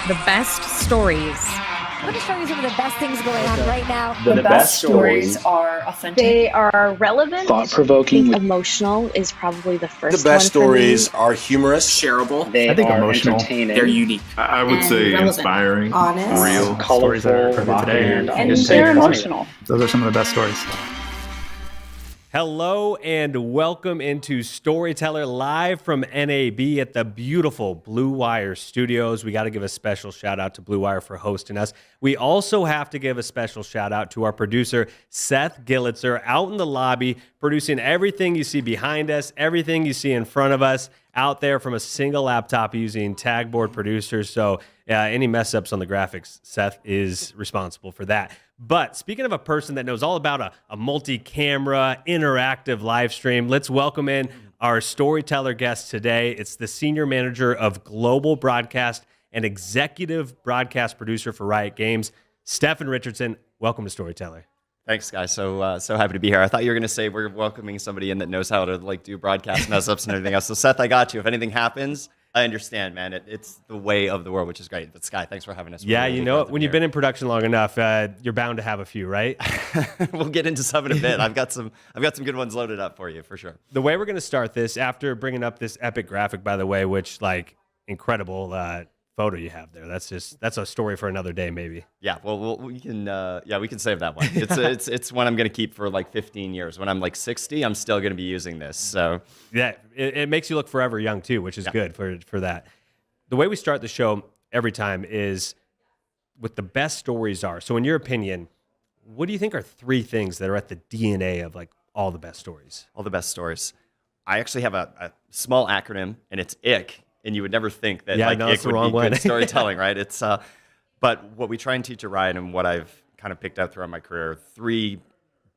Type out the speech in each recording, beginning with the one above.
The best stories. I'm going to show you some of the best things going on right now. The best stories are authentic. They are relevant. thought-provoking. Emotional is probably the first The best one for me. stories are humorous, Shareable. They I think are emotional. entertaining. They're unique. I would say relevant. inspiring, Honest. real stories that are Colorful, today. and And just they're funny. emotional. Those are some of the best stories. Hello and welcome into Storyteller live from NAB at the beautiful Blue Wire Studios. We got to give a special shout out to Blue Wire for hosting us. We also have to give a special shout out to our producer, Seth Gillitzer, out in the lobby, producing everything you see behind us, everything you see in front of us, out there from a single laptop using Tagboard producers. So any mess ups on the graphics, Seth is responsible for that. But speaking of a person that knows all about a multi-camera, interactive live stream, let's welcome in our storyteller guest today. It's the Senior Manager of Global Broadcast and Executive Broadcast Producer for Riot Games, Stefan Richardson. Welcome to Storyteller. Thanks, guys. So happy to be here. I thought you were going to say we're welcoming somebody in that knows how to do broadcast mess ups and everything else. So Seth, I got you. If anything happens, I understand, man. It's the way of the world, which is great. But Sky, thanks for having us. Yeah, We're really you know, glad to when be you've been in production long enough, you're bound to have a few, right? We'll get into some in a bit. I've got some good ones loaded up for you for sure. The way we're going to start this, after bringing up this epic graphic, by the way, which incredible photo you have there. That's a story for another day, maybe. Yeah, well, we can save that one. It's one I'm going to keep for 15 years. When I'm 60, I'm still going to be using this. So yeah, it makes you look forever young too, which is good for that. The way we start the show every time is what the best stories are. So in your opinion, what do you think are three things that are at the DNA of all the best stories? All the best stories. I actually have a small acronym, and it's ICK. And you would never think that ICK would be good storytelling, right? It's but what we try and teach at Riot and what I've kind of picked up throughout my career, three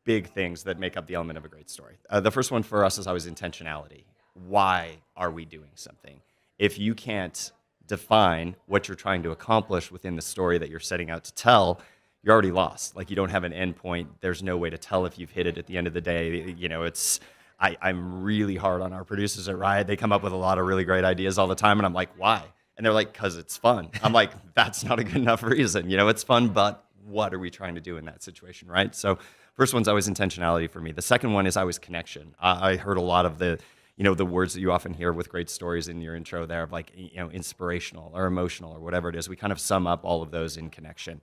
big things that make up the element of a great story. The first one for us is always intentionality. Why are we doing something? If you can't define what you're trying to accomplish within the story that you're setting out to tell, you're already lost. You don't have an end point. There's no way to tell if you've hit it at the end of the day. I'm really hard on our producers at Riot. They come up with a lot of really great ideas all the time, and I'm like, why? And they're like, because it's fun. I'm like, that's not a good enough reason. It's fun, but what are we trying to do in that situation, right? So first one's always intentionality for me. The second one is always connection. I heard a lot of the words that you often hear with great stories in your intro there of inspirational or emotional or whatever it is. We kind of sum up all of those in connection.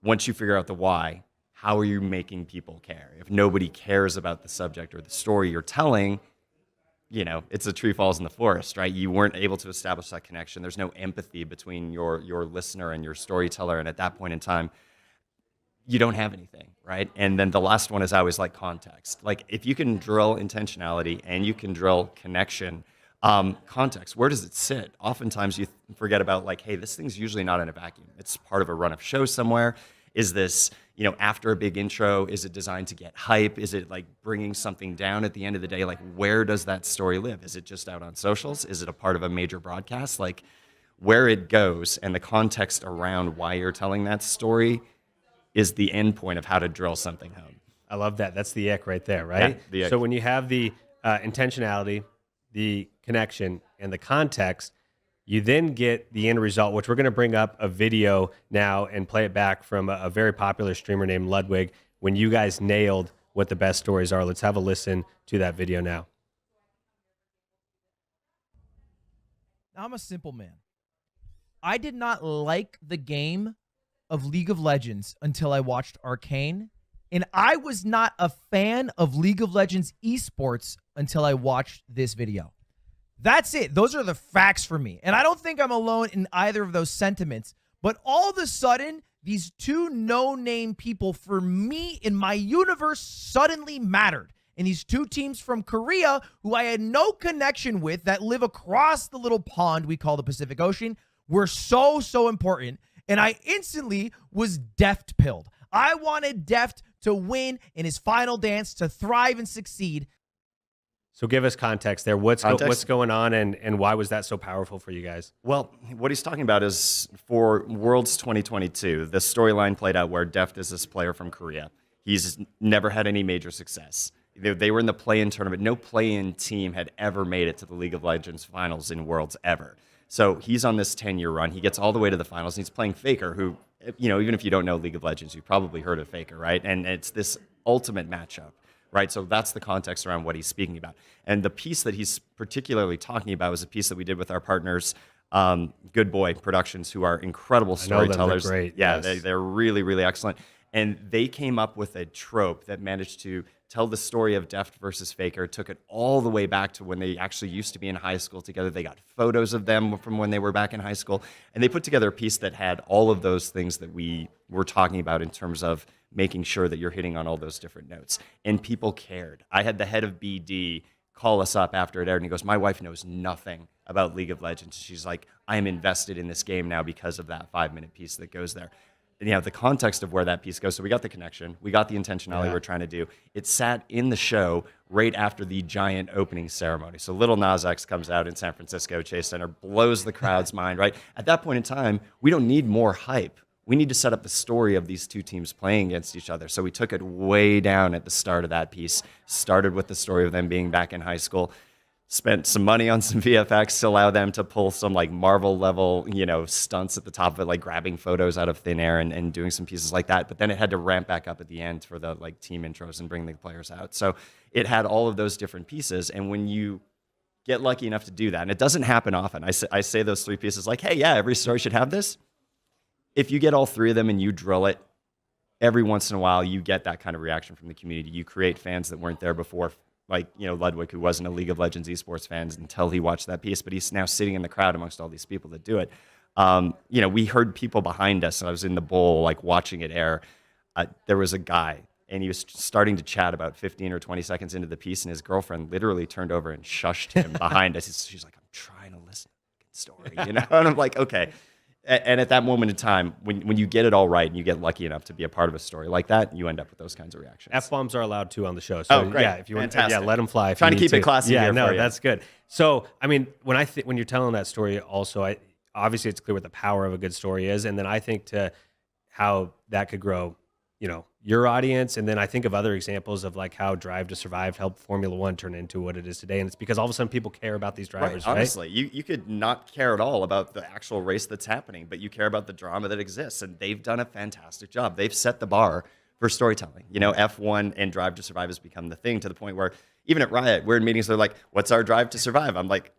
Once you figure out the why, how are you making people care? If nobody cares about the subject or the story you're telling, it's a tree falls in the forest, right? You weren't able to establish that connection. There's no empathy between your listener and your storyteller. And at that point in time, you don't have anything, right? And then the last one is always context. If you can drill intentionality and you can drill connection, context, where does it sit? Oftentimes you forget about hey, this thing's usually not in a vacuum. It's part of a run of show somewhere. Is this, after a big intro, is it designed to get hype? Is it bringing something down at the end of the day? Where does that story live? Is it just out on socials? Is it a part of a major broadcast? Where it goes and the context around why you're telling that story is the end point of how to drill something home. I love that. That's the ick right there, right? Yeah, the ick. So when you have the intentionality, the connection, and the context, you then get the end result, which we're going to bring up a video now and play it back from a very popular streamer named Ludwig when you guys nailed what the best stories are. Let's have a listen to that video now. I'm a simple man. I did not like the game of League of Legends until I watched Arcane, and I was not a fan of League of Legends esports until I watched this video. That's it. Those are the facts for me. And I don't think I'm alone in either of those sentiments. But all of a sudden, these two no-name people for me in my universe suddenly mattered. And these two teams from Korea who I had no connection with that live across the little pond we call the Pacific Ocean were so important. And I instantly was Deft-pilled. I wanted Deft to win in his final dance, to thrive and succeed. So give us context there. What's going on and why was that so powerful for you guys? Well, what he's talking about is for Worlds 2022, the storyline played out where Deft is this player from Korea. He's never had any major success. They were in the play-in tournament. No play-in team had ever made it to the League of Legends finals in Worlds ever. So he's on this 10-year run. He gets all the way to the finals, and he's playing Faker, who, even if you don't know League of Legends, you've probably heard of Faker, right? And it's this ultimate matchup, right? So that's the context around what he's speaking about. And the piece that he's particularly talking about was a piece that we did with our partners, Good Boy Productions, who are incredible storytellers. They're great. Yeah, yes. they're really, really excellent. And they came up with a trope that managed to tell the story of Deft versus Faker, took it all the way back to when they actually used to be in high school together. They got photos of them from when they were back in high school. And they put together a piece that had all of those things that we were talking about in terms of making sure that you're hitting on all those different notes. And people cared. I had the head of BD call us up after it aired, and he goes, my wife knows nothing about League of Legends. She's like, I am invested in this game now because of that 5-minute piece that goes there. And, the context of where that piece goes. So we got the connection. We got the intentionality we're trying to do. It sat in the show right after the giant opening ceremony. So Little Nas X comes out in San Francisco Chase Center, blows the crowd's mind, right? At that point in time, we don't need more hype. We need to set up the story of these two teams playing against each other. So we took it way down at the start of that piece, started with the story of them being back in high school, spent some money on some VFX to allow them to pull some like Marvel level, stunts at the top of it, like grabbing photos out of thin air and doing some pieces like that. But then it had to ramp back up at the end for the like team intros and bring the players out. So it had all of those different pieces. And when you get lucky enough to do that, and it doesn't happen often, I say those 3 pieces like, hey, yeah, every story should have this. If you get all 3 of them and you drill it, every once in a while you get that kind of reaction from the community. You create fans that weren't there before, like Ludwig, who wasn't a League of Legends esports fan until he watched that piece, but he's now sitting in the crowd amongst all these people that do it. We heard people behind us, and I was in the bowl like watching it air. There was a guy, and he was starting to chat about 15 or 20 seconds into the piece, and his girlfriend literally turned over and shushed him behind us. She's like, I'm trying to listen to the story, and I'm like, okay. And at that moment in time, when you get it all right and you get lucky enough to be a part of a story like that, you end up with those kinds of reactions. F-bombs are allowed too on the show. So, great. Yeah, if you want, let them fly. Trying to keep it classy here for you. That's good. So, I mean, when you're telling that story, also, obviously it's clear what the power of a good story is, and then I think to how that could grow, your audience, and then I think of other examples of like how Drive to Survive helped Formula One turn into what it is today, and it's because all of a sudden people care about these drivers. Right? Honestly, you could not care at all about the actual race that's happening, but you care about the drama that exists, and they've done a fantastic job. They've set the bar for storytelling. F1 and Drive to Survive has become the thing, to the point where even at Riot, we're in meetings, they're like, what's our Drive to Survive? I'm like,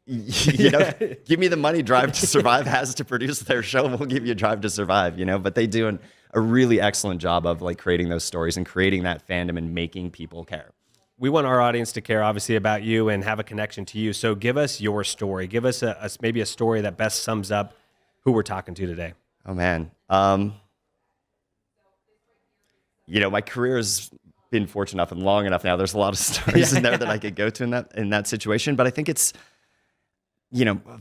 give me the money Drive to Survive has to produce their show, and we'll give you Drive to Survive, but they do a really excellent job of like creating those stories and creating that fandom and making people care. We want our audience to care, obviously, about you and have a connection to you. So give us your story. Give us maybe a story that best sums up who we're talking to today. Oh, man. My career has been fortunate enough and long enough now. There's a lot of stories in there that I could go to in that situation. But I think it's,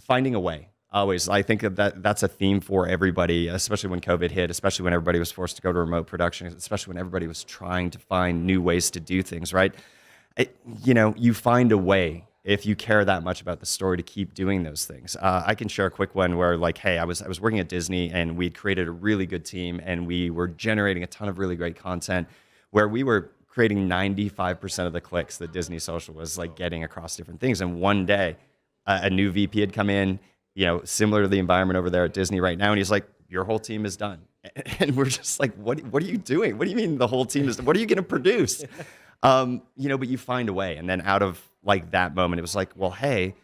finding a way. Always. I think that's a theme for everybody, especially when COVID hit, especially when everybody was forced to go to remote production, especially when everybody was trying to find new ways to do things, right? You find a way, if you care that much about the story, to keep doing those things. I can share a quick one where, like, hey, I was working at Disney, and we'd created a really good team, and we were generating a ton of really great content where we were creating 95% of the clicks that Disney Social was like getting across different things. And one day, a new VP had come in, similar to the environment over there at Disney right now. And he's like, your whole team is done. And we're just like, what are you doing? What do you mean the whole team is, what are you going to produce? But you find a way. And then out of like that moment, it was like, well, hey,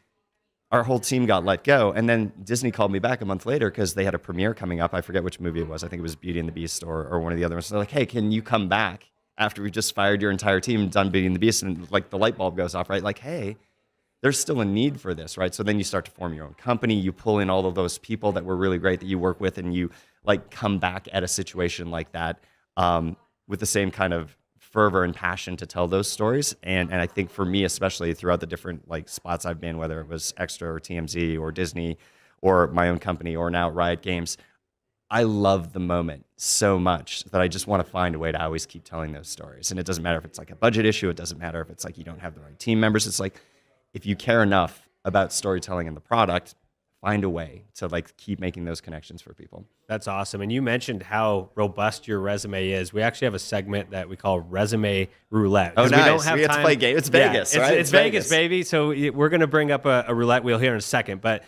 our whole team got let go. And then Disney called me back a month later because they had a premiere coming up. I forget which movie it was. I think it was Beauty and the Beast or one of the other ones. So they're like, hey, can you come back after we just fired your entire team, done Beauty and the Beast? And like the light bulb goes off, right? Like, hey, there's still a need for this, right? So then you start to form your own company. You pull in all of those people that were really great that you work with, and you like come back at a situation like that with the same kind of fervor and passion to tell those stories. And I think for me, especially throughout the different like spots I've been, whether it was Extra or TMZ or Disney or my own company or now Riot Games, I love the moment so much that I just want to find a way to always keep telling those stories. And it doesn't matter if it's like a budget issue. It doesn't matter if it's like you don't have the right team members. It's like, if you care enough about storytelling and the product, find a way to like keep making those connections for people. That's awesome. And you mentioned how robust your resume is. We actually have a segment that we call Resume Roulette. Oh, nice. We don't have we have to play game. It's Vegas, right? It's Vegas, baby. So we're going to bring up a roulette wheel here in a second. But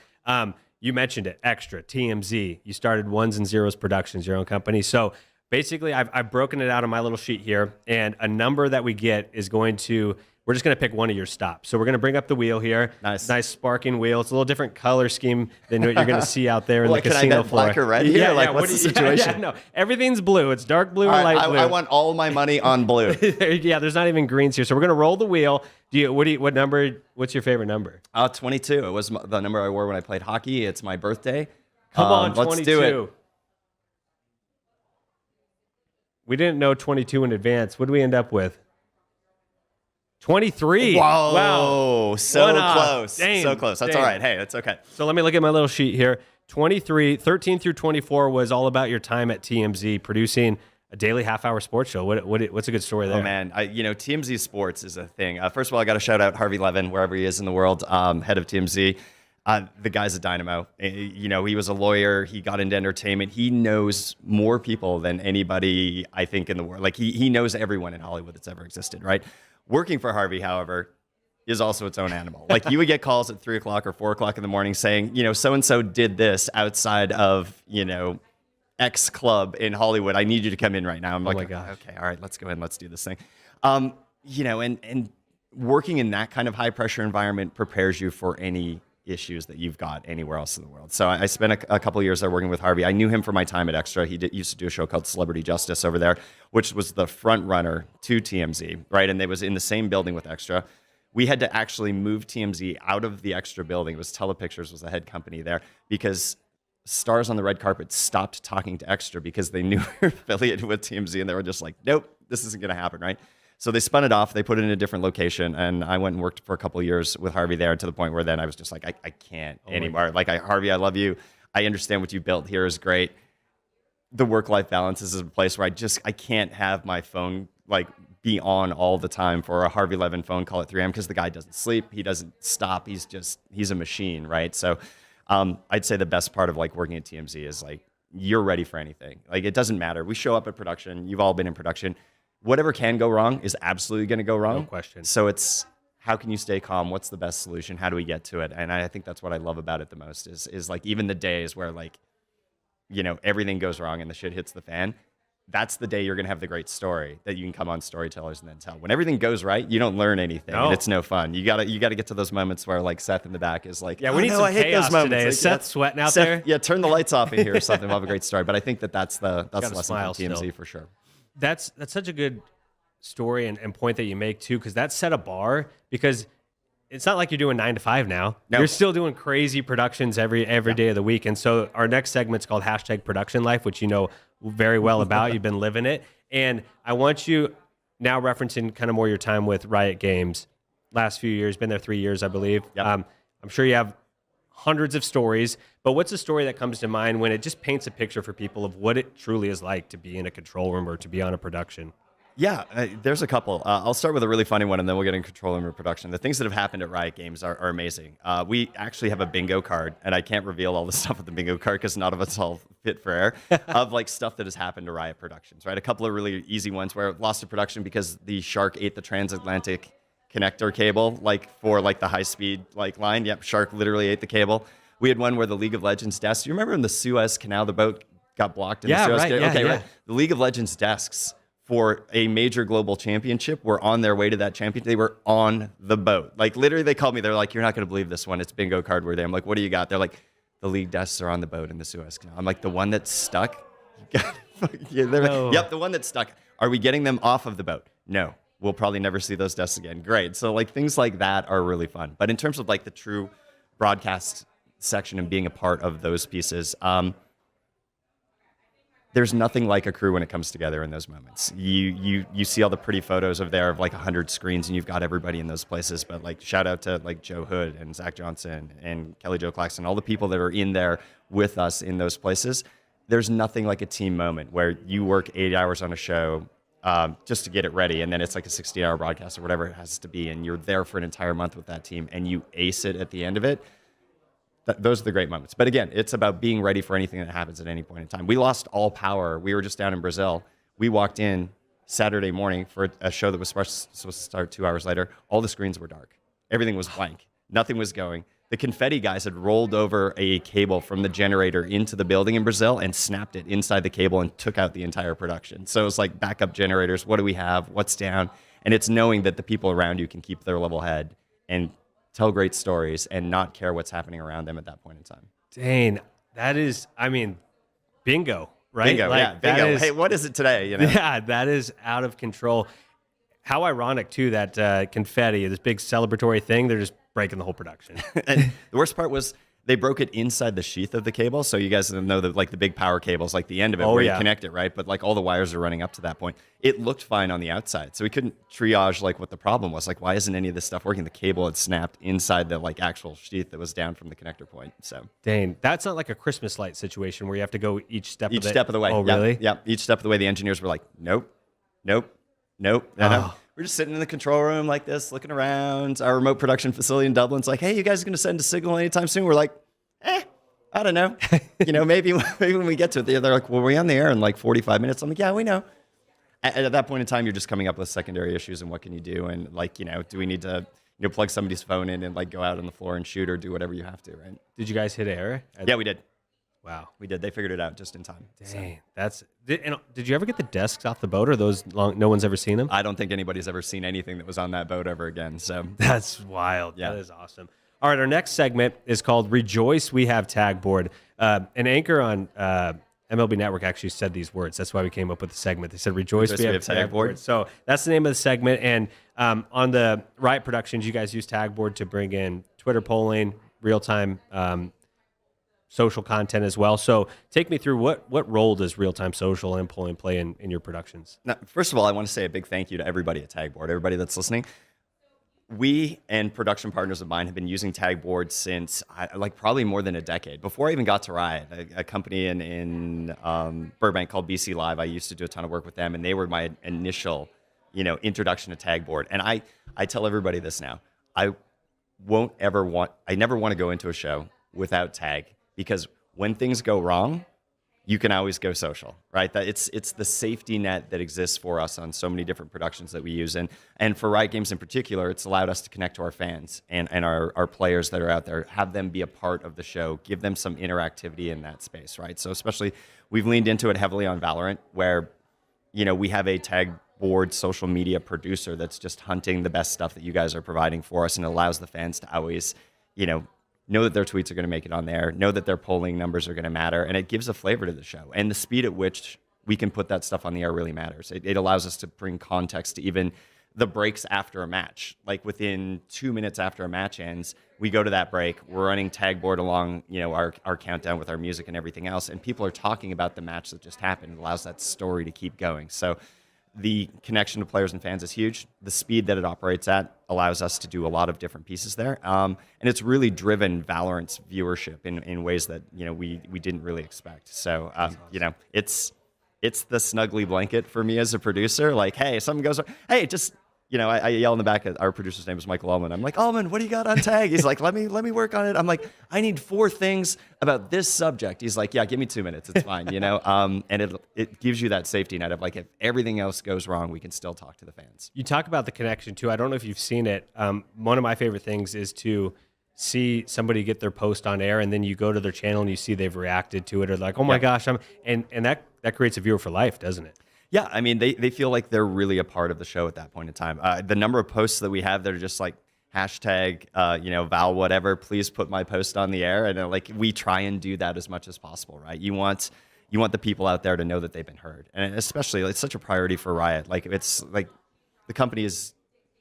you mentioned it, Extra, TMZ. You started Ones and Zeros Productions, your own company. So basically, I've broken it out on my little sheet here, and a number that we get is going to, we're just going to pick one of your stops. So we're going to bring up the wheel here. Nice sparking wheel. It's a little different color scheme than what you're going to see out there in the casino can I bet floor. Black or red here? What's the situation? No, everything's blue. It's dark blue or light blue. I want all my money on blue. Yeah, there's not even greens here. So we're going to roll the wheel. What number? What's your favorite number? 22. It was the number I wore when I played hockey. It's my birthday. Come on, 22. Let's do it. We didn't know 22 in advance. What did we end up with? 23. Whoa. Wow. So close. So close. That's all right. Hey, that's okay. So let me look at my little sheet here. 13 through 24 was all about your time at TMZ producing a daily half-hour sports show. What's a good story there? Oh, man. TMZ Sports is a thing. First of all, I got to shout out Harvey Levin, wherever he is in the world, head of TMZ. The guy's a dynamo. He was a lawyer. He got into entertainment. He knows more people than anybody, I think, in the world. Like, he knows everyone in Hollywood that's ever existed, right? Working for Harvey, however, is also its own animal. Like, you would get calls at 3 o'clock or 4 o'clock in the morning saying, so-and-so did this outside of, X club in Hollywood. I need you to come in right now. I'm like, my gosh. Okay, all right, let's go in. Let's do this thing. And working in that kind of high pressure environment prepares you for any issues that you've got anywhere else in the world. So I spent a couple of years there working with Harvey. I knew him from my time at Extra. He used to do a show called Celebrity Justice over there, which was the front runner to TMZ, right? And they was in the same building with Extra. We had to actually move TMZ out of the Extra building. It was Telepictures was the head company there, because stars on the red carpet stopped talking to Extra because they knew we were affiliated with TMZ, and they were just like, nope, this isn't going to happen, right? So they spun it off. They put it in a different location, and I went and worked for a couple of years with Harvey there, to the point where then I was just like, I can't anymore. Like, Harvey, I love you. I understand what you built here is great. The work-life balance is a place where I can't have my phone be on all the time for a Harvey Levin phone call at 3 a.m. because the guy doesn't sleep. He doesn't stop. He's a machine, right? So I'd say the best part of working at TMZ is you're ready for anything. It doesn't matter. We show up at production. You've all been in production. Whatever can go wrong is absolutely going to go wrong. No question. So it's, how can you stay calm? What's the best solution? How do we get to it? And I think that's what I love about it the most is even the days where everything goes wrong and the shit hits the fan. That's the day you're going to have the great story that you can come on Storytellers and then tell. When everything goes right, you don't learn anything. No. And it's no fun. You gotta get to those moments where Seth in the back is like, yeah, we need some chaos today. Is Seth sweating out there? Yeah, turn the lights off in here or something. We'll have a great story. But I think that's the lesson from TMZ still. For sure. That's such a good story and point that you make too, because that set a bar, because it's not like you're doing 9 to 5 now. Nope. You're still doing crazy productions every day of the week. And so our next segment's called #Production Life, which you know very well about. You've been living it. And I want you now referencing kind of more your time with Riot Games last few years, been there 3 years, I believe. Yep. I'm sure you have hundreds of stories, but what's a story that comes to mind when it just paints a picture for people of what it truly is like to be in a control room or to be on a production? Yeah, there's a couple. I'll start with a really funny one, and then we'll get in control room production. The things that have happened at Riot Games are amazing. We actually have a bingo card, and I can't reveal all the stuff with the bingo card because none of it's all fit for air, of stuff that has happened to Riot Productions, right? A couple of really easy ones where it lost a production because the shark ate the transatlantic connector cable, for the high-speed line. Yep, shark literally ate the cable. We had one where the League of Legends desks, you remember in the Suez Canal, the boat got blocked in the Suez Canal? Yeah, right. The League of Legends desks for a major global championship were on their way to that championship. They were on the boat. Literally, they called me. They're like, you're not going to believe this one. It's bingo card worthy. I'm like, what do you got? They're like, the league desks are on the boat in the Suez Canal. I'm like, the one that's stuck? No. Yep, the one that's stuck. Are we getting them off of the boat? No. We'll probably never see those desks again. Great. So, things like that are really fun. But in terms of, the true broadcast section and being a part of those pieces, there's nothing like a crew when it comes together in those moments. You see all the pretty photos of 100 screens and you've got everybody in those places. But shout out to Joe Hood and Zach Johnson and Kelly Jo Claxton, all the people that are in there with us in those places. There's nothing like a team moment where you work 8 hours on a show just to get it ready, and then it's a 16-hour broadcast or whatever it has to be, and you're there for an entire month with that team and you ace it at the end of it. Those are the great moments. But again, it's about being ready for anything that happens at any point in time. We lost all power. We were just down in Brazil. We walked in Saturday morning for a show that was supposed to start 2 hours later. All the screens were dark. Everything was blank. Nothing was going. the confetti guys had rolled over a cable from the generator into the building in Brazil and snapped it inside the cable and took out the entire production. So it's like backup generators. What do we have? What's down? And it's knowing that the people around you can keep their level head and tell great stories and not care what's happening around them at that point in time. Dang, that is, I mean, bingo, right? Bingo, yeah, bingo. Hey, what is it today? You know? Yeah, that is out of control. How ironic, too, that confetti, this big celebratory thing, they're just breaking the whole production. And the worst part was they broke it inside the sheath of the cable. So you guys know that like the big power cables, like the end of it where you connect it, right? But like all the wires are running up to that point. It looked fine on the outside. So we couldn't triage like what the problem was. Like, why isn't any of this stuff working? The cable had snapped inside the like actual sheath that was down from the connector point. So dang, that's not like a Christmas light situation where you have to go each step of the way. Oh, really? Yeah. Each step of the way. The engineers were like, nope. No. We're just sitting in the control room like this, looking around. Our remote production facility in Dublin's like, hey, you guys are going to send a signal anytime soon? We're like, I don't know. Maybe when we get to it, they're like, well, we're on the air in like 45 minutes. I'm like, yeah, we know. At that point in time, you're just coming up with secondary issues and what can you do? And like, do we need to plug somebody's phone in and like go out on the floor and shoot or do whatever you have to, right? Did you guys hit air? Yeah, we did. Wow. We did. They figured it out just in time. Dang, did you ever get the desks off the boat, or those no one's ever seen them? I don't think anybody's ever seen anything that was on that boat ever again. So that's wild. Yeah. That is awesome. All right, our next segment is called Rejoice We Have Tagboard. An anchor on MLB Network actually said these words. That's why we came up with the segment. They said, Rejoice we have Tagboard. So that's the name of the segment. And on the Riot Productions, you guys use Tagboard to bring in Twitter polling, real-time social content as well. So take me through what role does real-time social and polling play in your productions? Now, first of all, I want to say a big thank you to everybody at Tagboard, everybody that's listening. We and production partners of mine have been using Tagboard since like probably more than a decade. Before I even got to Riot, a company in Burbank called BC Live, I used to do a ton of work with them, and they were my initial introduction to Tagboard. And I tell everybody this now. I never want to go into a show without Tag, because when things go wrong, you can always go social, right? That it's the safety net that exists for us on so many different productions that we use. And for Riot Games in particular, it's allowed us to connect to our fans and our players that are out there, have them be a part of the show, give them some interactivity in that space, right? So especially, we've leaned into it heavily on Valorant, where, we have a Tagboard social media producer that's just hunting the best stuff that you guys are providing for us, and it allows the fans to always, know that their tweets are going to make it on there, know that their polling numbers are going to matter, and it gives a flavor to the show. And the speed at which we can put that stuff on the air really matters. It allows us to bring context to even the breaks after a match. Like within 2 minutes after a match ends, we go to that break, we're running Tagboard along, our countdown with our music and everything else, and people are talking about the match that just happened. It allows that story to keep going. So the connection to players and fans is huge. The speed that it operates at allows us to do a lot of different pieces there. And it's really driven Valorant's viewership in ways that, we didn't really expect. So, it's the snuggly blanket for me as a producer. Like, hey, if something goes, hey, just, I yell in the back at our producer's name is Michael Ullman. I'm like, Ullman, what do you got on Tag? He's like, let me work on it. I'm like, I need 4 things about this subject. He's like, yeah, give me 2 minutes. It's fine, And it gives you that safety net of like, if everything else goes wrong, we can still talk to the fans. You talk about the connection too. I don't know if you've seen it. One of my favorite things is to see somebody get their post on air, and then you go to their channel and you see they've reacted to it, or like, oh my gosh, and that creates a viewer for life, doesn't it? Yeah, I mean, they feel like they're really a part of the show at that point in time. The number of posts that we have that are just like hashtag, Val whatever, please put my post on the air, and like we try and do that as much as possible, right? You want the people out there to know that they've been heard, and especially it's such a priority for Riot. Like it's like the company's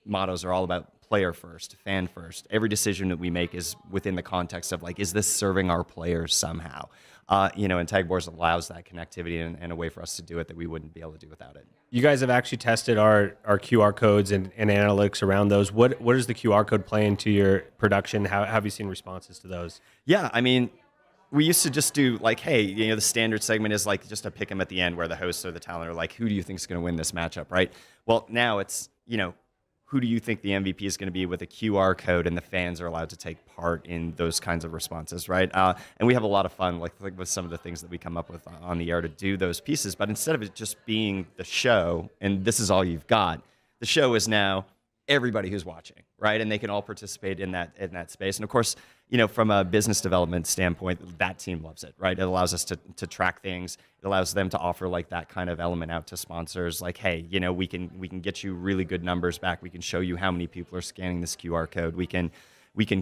mottos are all about player first, fan first. Every decision that we make is within the context of like, is this serving our players somehow? And Tagboard allows that connectivity and a way for us to do it that we wouldn't be able to do without it. You guys have actually tested our QR codes and analytics around those. What does the QR code play into your production? How have you seen responses to those? Yeah, I mean, we used to just do like, hey, the standard segment is like just a pick 'em at the end where the hosts or the talent are like, who do you think is going to win this matchup, right? Well, now it's, who do you think the MVP is going to be with a QR code, and the fans are allowed to take part in those kinds of responses, right? And we have a lot of fun like with some of the things that we come up with on the air to do those pieces. But instead of it just being the show, and this is all you've got, the show is now, everybody who's watching, right? And they can all participate in that space. And of course, from a business development standpoint, that team loves it, right? It allows us to track things. It allows them to offer like that kind of element out to sponsors. Like, hey, we can get you really good numbers back. We can show you how many people are scanning this QR code. We can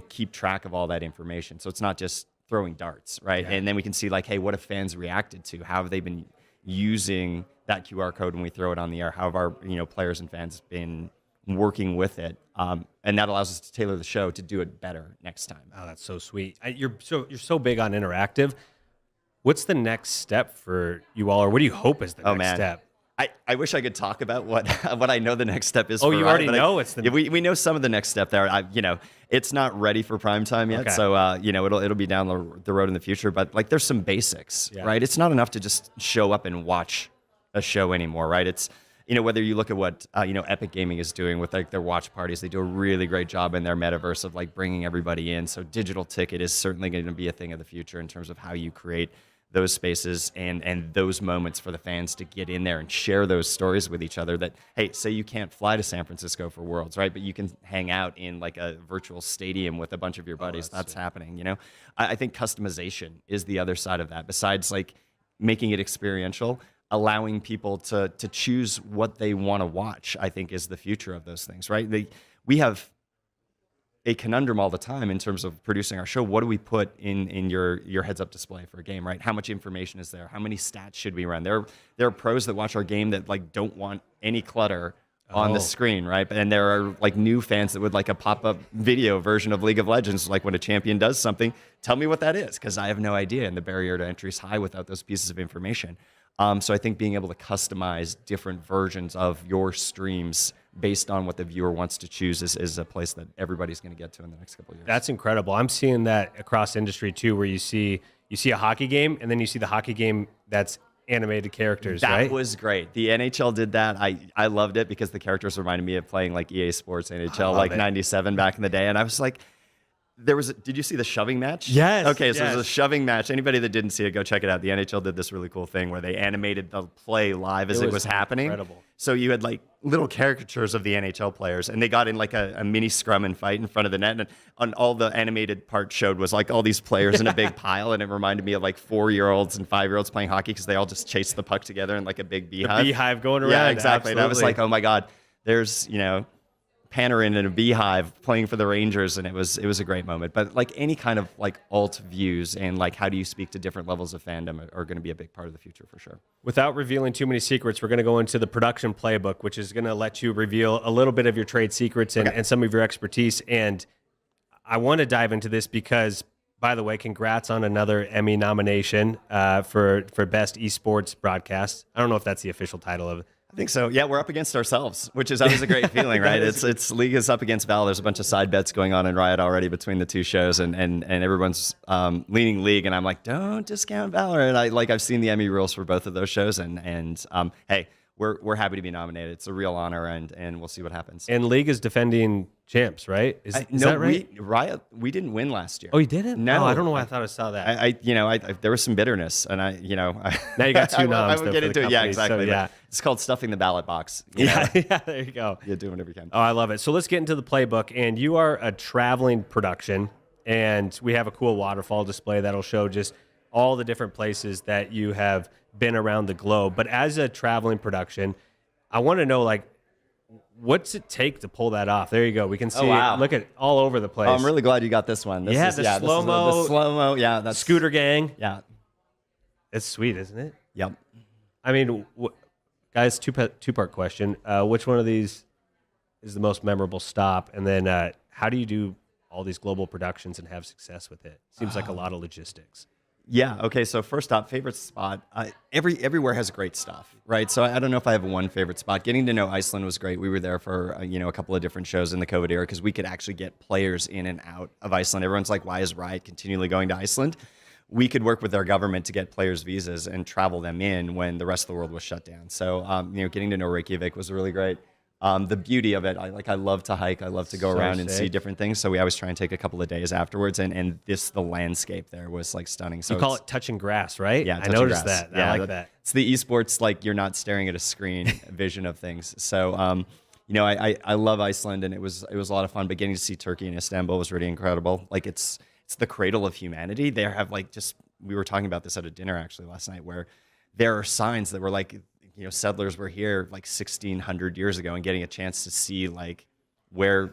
keep track of all that information. So it's not just throwing darts, right? Yeah. And then we can see like, hey, what have fans reacted to? How have they been using that QR code when we throw it on the air? How have our players and fans been working with it? And that allows us to tailor the show to do it better next time. Oh, that's so sweet. You're so big on interactive. What's the next step for you all, or what do you hope is the next step? I wish I could talk about what I know the next step is. Oh, for you Riot, already know it's the. Yeah, we know some of the next step there. It's not ready for prime time yet, so it'll be down the road in the future. But like, there's some basics, right? It's not enough to just show up and watch a show anymore, right? It's whether you look at what Epic Gaming is doing with like their watch parties, they do a really great job in their metaverse of like bringing everybody in. So digital ticket is certainly going to be a thing of the future in terms of how you create those spaces and those moments for the fans to get in there and share those stories with each other. That, hey, say you can't fly to San Francisco for Worlds, right? But you can hang out in like a virtual stadium with a bunch of your buddies. That's happening. I think customization is the other side of that. Besides like making it experiential, allowing people to choose what they want to watch, I think is the future of those things, right? We have a conundrum all the time in terms of producing our show. What do we put in your heads-up display for a game, right? How much information is there? How many stats should we run? There are pros that watch our game that like don't want any clutter on the screen, right? And there are like new fans that would like a pop-up video version of League of Legends, like when a champion does something, tell me what that is, because I have no idea, and the barrier to entry is high without those pieces of information. So I think being able to customize different versions of your streams based on what the viewer wants to choose is a place that everybody's going to get to in the next couple of years. That's incredible. I'm seeing that across industry too, where you see a hockey game and then you see the hockey game that's animated characters, right? That was great. The NHL did that. I loved it because the characters reminded me of playing like EA Sports NHL like 97 back in the day. And I was like, did you see the shoving match? Yes. Okay, so it was a shoving match. Anybody that didn't see it, go check it out. The NHL did this really cool thing where they animated the play live as it was happening. Incredible. So you had like little caricatures of the NHL players, and they got in like a mini scrum and fight in front of the net, and on all the animated part showed was like all these players in a big pile, and it reminded me of like 4-year-olds and 5-year-olds playing hockey because they all just chased the puck together in like a big beehive. The beehive going around. Yeah, exactly. Absolutely. And I was like, oh my God, there's Panarin in a beehive playing for the Rangers, and it was a great moment. But like any kind of like alt views and like how do you speak to different levels of fandom are going to be a big part of the future for sure. Without revealing too many secrets, we're going to go into the production playbook, which is going to let you reveal a little bit of your trade secrets and some of your expertise. And I want to dive into this because, by the way, congrats on another Emmy nomination for Best Esports Broadcast. I don't know if that's the official title of it. I think so. Yeah, we're up against ourselves, which is always a great feeling, right? It's League is up against Val. There's a bunch of side bets going on in Riot already between the two shows, and everyone's leaning League, and I'm like, don't discount Valorant. I've seen the Emmy rules for both of those shows, and hey, we're happy to be nominated. It's a real honor, and we'll see what happens. And League is defending champs, right? Is that right? Riot, we didn't win last year. Oh, you didn't? No, I don't know why I thought I saw that. I there was some bitterness, and now you got two noms. I would get into it. Yeah, exactly. So, yeah. It's called stuffing the ballot box. Yeah, there you go. Yeah, do whatever you can. Oh, I love it. So let's get into the playbook. And you are a traveling production, and we have a cool waterfall display that'll show just all the different places that you have been around the globe. But as a traveling production, I want to know, like, what's it take to pull that off? There you go. We can see it. Look at it all over the place. Oh, I'm really glad you got this one. The slow-mo. The slow-mo. Yeah, that's Scooter Gang. Yeah. It's sweet, isn't it? Yep. I mean, guys, two-part question. Which one of these is the most memorable stop? And then how do you do all these global productions and have success with it? Seems like a lot of logistics. Yeah. Okay. So first up, favorite spot. Everywhere has great stuff, right? So I don't know if I have one favorite spot. Getting to know Iceland was great. We were there for a couple of different shows in the COVID era because we could actually get players in and out of Iceland. Everyone's like, why is Riot continually going to Iceland? We could work with our government to get players visas and travel them in when the rest of the world was shut down. So getting to know Reykjavik was really great. The beauty of it, I love to hike. I love to go around and see different things. So we always try and take a couple of days afterwards. And the landscape there was like stunning. So you call it touching grass, right? Yeah, I noticed that. Yeah, I like that. It's the esports, like you're not staring at a screen vision of things. So I love Iceland, and it was a lot of fun. But getting to see Turkey and Istanbul was really incredible. Like it's the cradle of humanity. They have we were talking about this at a dinner actually last night, where there are signs that were like, settlers were here like 1,600 years ago, and getting a chance to see like where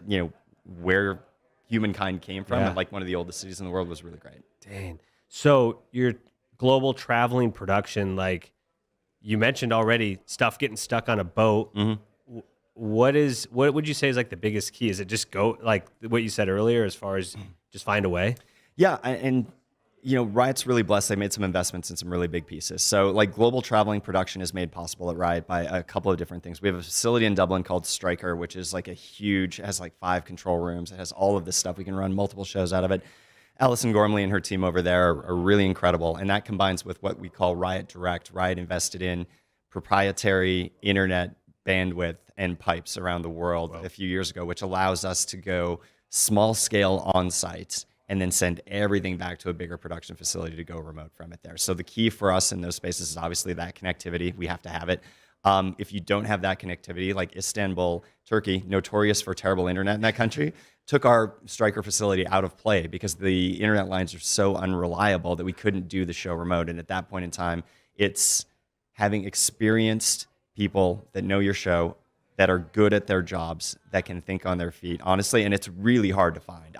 humankind came from, and like one of the oldest cities in the world was really great. Dang. So your global traveling production, like you mentioned already, stuff getting stuck on a boat. Mm-hmm. What would you say is like the biggest key? Is it just go like what you said earlier, as far as just find a way? Yeah, and Riot's really blessed. They made some investments in some really big pieces. So like global traveling production is made possible at Riot by a couple of different things. We have a facility in Dublin called Striker, which is like it has like 5 control rooms. It has all of this stuff. We can run multiple shows out of it. Alison Gormley and her team over there are really incredible. And that combines with what we call Riot Direct. Riot invested in proprietary internet bandwidth and pipes around the world a few years ago, which allows us to go small scale on site and then send everything back to a bigger production facility to go remote from it there. So the key for us in those spaces is obviously that connectivity. We have to have it. If you don't have that connectivity, like Istanbul, Turkey, notorious for terrible internet in that country, took our Striker facility out of play because the internet lines are so unreliable that we couldn't do the show remote. And at that point in time, it's having experienced people that know your show, that are good at their jobs, that can think on their feet, honestly. And it's really hard to find.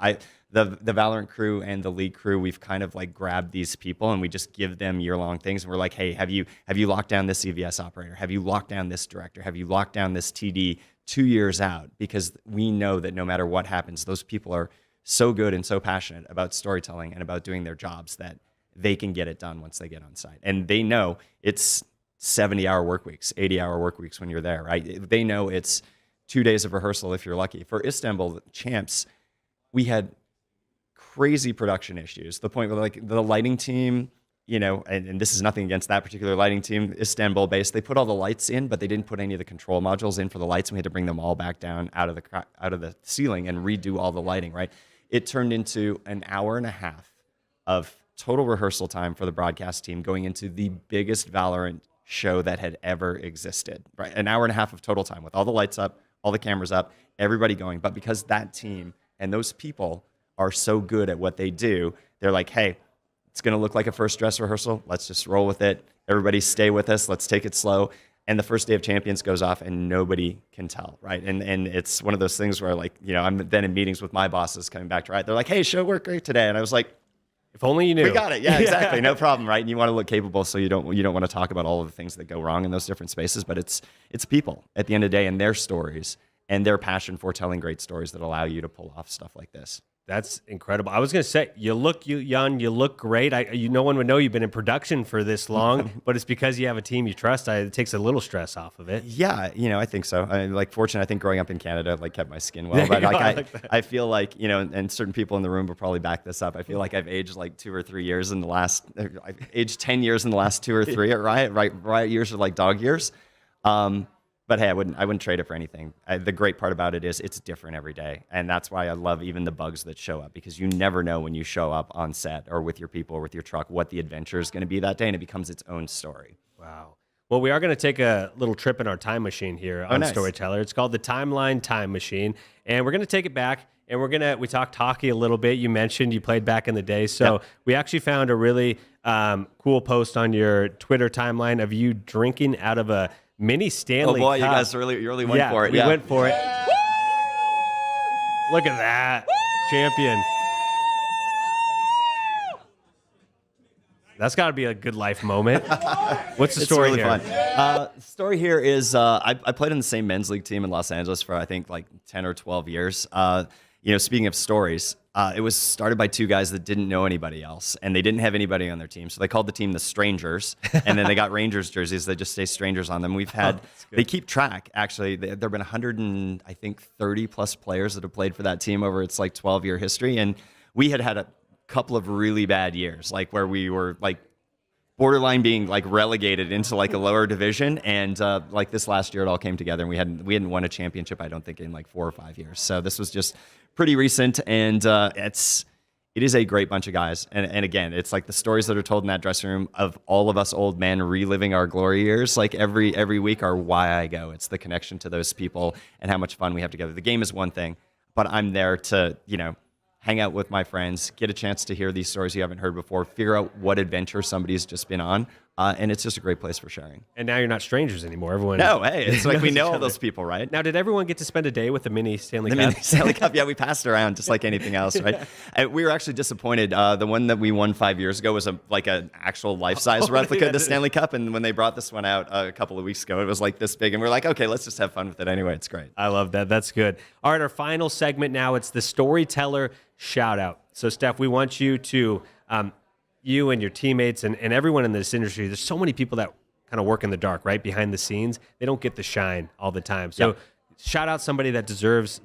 The Valorant crew and the League crew, we've kind of like grabbed these people and we just give them year-long things. And we're like, hey, have you locked down this EVS operator? Have you locked down this director? Have you locked down this TD 2 years out? Because we know that no matter what happens, those people are so good and so passionate about storytelling and about doing their jobs that they can get it done once they get on site. And they know it's 70-hour work weeks, 80-hour work weeks when you're there, right? They know it's 2 days of rehearsal if you're lucky. For Istanbul Champs, we had crazy production issues. The point where like the lighting team, and this is nothing against that particular lighting team, Istanbul based, they put all the lights in, but they didn't put any of the control modules in for the lights, and we had to bring them all back down out of the ceiling and redo all the lighting, right? It turned into an hour and a half of total rehearsal time for the broadcast team going into the biggest Valorant show that had ever existed, right? An hour and a half of total time with all the lights up, all the cameras up, everybody going. But because that team and those people are so good at what they do, they're like, hey, it's going to look like a first dress rehearsal. Let's just roll with it. Everybody stay with us. Let's take it slow. And the first day of Champions goes off and nobody can tell, right? And it's one of those things where like, I'm then in meetings with my bosses coming back to Riot. They're like, hey, show worked great today. And I was like, if only you knew. We got it. Yeah, exactly. No problem, right? And you want to look capable, so you don't want to talk about all of the things that go wrong in those different spaces. But it's people at the end of the day and their stories and their passion for telling great stories that allow you to pull off stuff like this. That's incredible. I was going to say, you look young, you look great. No one would know you've been in production for this long, but it's because you have a team you trust. It takes a little stress off of it. Yeah, I think so. Fortunately, I think growing up in Canada, kept my skin well. But I feel like, and certain people in the room will probably back this up. I feel like I've aged like 2 or 3 years in the last, I've aged 10 years in the last 2 or 3 at Riot. Riot years are like dog years. But hey, I wouldn't trade it for anything. The great part about it is it's different every day. And that's why I love even the bugs that show up, because you never know when you show up on set or with your people or with your truck what the adventure is going to be that day, and it becomes its own story. Wow. Well, we are going to take a little trip in our time machine here on Storyteller. It's called the Timeline Time Machine, and we're going to take it back, and we talked hockey a little bit. You mentioned you played back in the day, so we actually found a really cool post on your Twitter timeline of you drinking out of a mini Stanley Cup. Oh boy, Cup. you guys really went for it. We went for it. Look at that. Champion. That's got to be a good life moment. What's the story really here? Fun. Story here is I played in the same men's league team in Los Angeles for I think like 10 or 12 years. Speaking of stories, it was started by 2 guys that didn't know anybody else, and they didn't have anybody on their team, so they called the team the Strangers, and then they got Rangers jerseys. They just say Strangers on them. We've had they keep track. Actually, there have been 130 plus players that have played for that team over its like 12-year history, and we had a couple of really bad years, like where we were like borderline being like relegated into like a lower division, and like this last year it all came together, and we hadn't won a championship I don't think in like 4 or 5 years. So this was just pretty recent, and it is a great bunch of guys. And again, it's like the stories that are told in that dressing room of all of us old men reliving our glory years, like every week are why I go. It's the connection to those people and how much fun we have together. The game is one thing, but I'm there to, hang out with my friends, get a chance to hear these stories you haven't heard before, figure out what adventure somebody's just been on. And it's just a great place for sharing. And now you're not strangers anymore. Everyone. No, hey, it's like we know all those people, right? Now, did everyone get to spend a day with the mini Stanley Cup? Mini Stanley Cup, yeah, we passed around just like anything else, right? We were actually disappointed. The one that we won 5 years ago was an actual life-size replica of the Stanley Cup. And when they brought this one out a couple of weeks ago, it was like this big. And we're like, okay, let's just have fun with it anyway. It's great. I love that. That's good. All right, our final segment now. It's the storyteller shout out. So, Steph, we want you to, you and your teammates and everyone in this industry, there's so many people that kind of work in the dark, right? Behind the scenes. They don't get the shine all the time. So shout out somebody that deserves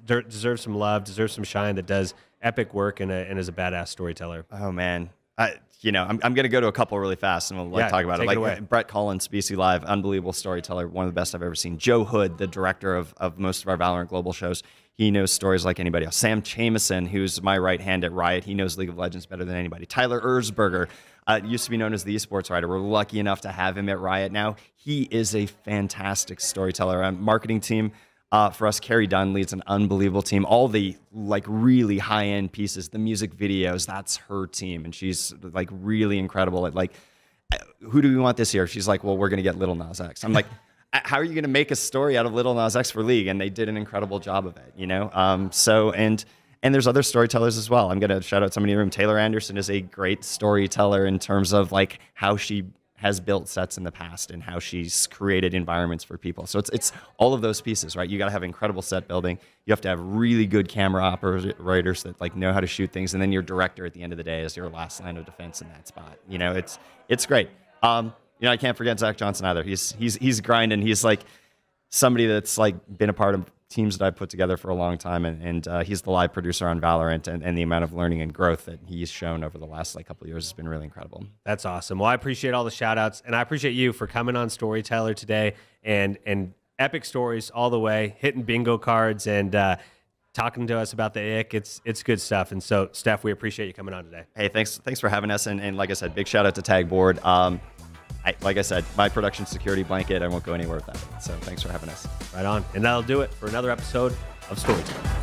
some love, deserves some shine, that does epic work and is a badass storyteller. Oh, man. I'm going to go to a couple really fast and we'll talk about it. Like Brett Collins, BC Live, unbelievable storyteller, one of the best I've ever seen. Joe Hood, the director of most of our Valorant Global shows. He knows stories like anybody else. Sam Chamison, who's my right hand at Riot, he knows League of Legends better than anybody. Tyler Erzberger, used to be known as the Esports writer. We're lucky enough to have him at Riot now. He is a fantastic storyteller. Our marketing team for us, Carrie Dunn leads an unbelievable team. All the really high-end pieces, the music videos, that's her team, and she's really incredible at who do we want this year? She's like, well, we're going to get Lil Nas X. I'm like, how are you going to make a story out of Lil Nas X for League? And they did an incredible job of it, So, and there's other storytellers as well. I'm going to shout out somebody in the room. Taylor Anderson is a great storyteller in terms of how she has built sets in the past and how she's created environments for people. So it's all of those pieces, right? You got to have incredible set building. You have to have really good camera operators that know how to shoot things. And then your director at the end of the day is your last line of defense in that spot. It's great. I can't forget Zach Johnson either. He's grinding. He's somebody that's been a part of teams that I've put together for a long time, and he's the live producer on Valorant, and the amount of learning and growth that he's shown over the last couple of years has been really incredible. That's awesome. Well, I appreciate all the shout outs, and I appreciate you for coming on Storyteller today and epic stories all the way, hitting bingo cards and talking to us about the ick. It's good stuff. And so, Steph, we appreciate you coming on today. Hey, thanks for having us. And like I said, big shout out to Tagboard. Like I said, my production security blanket, I won't go anywhere without it. So thanks for having us. Right on. And that'll do it for another episode of Storyteller.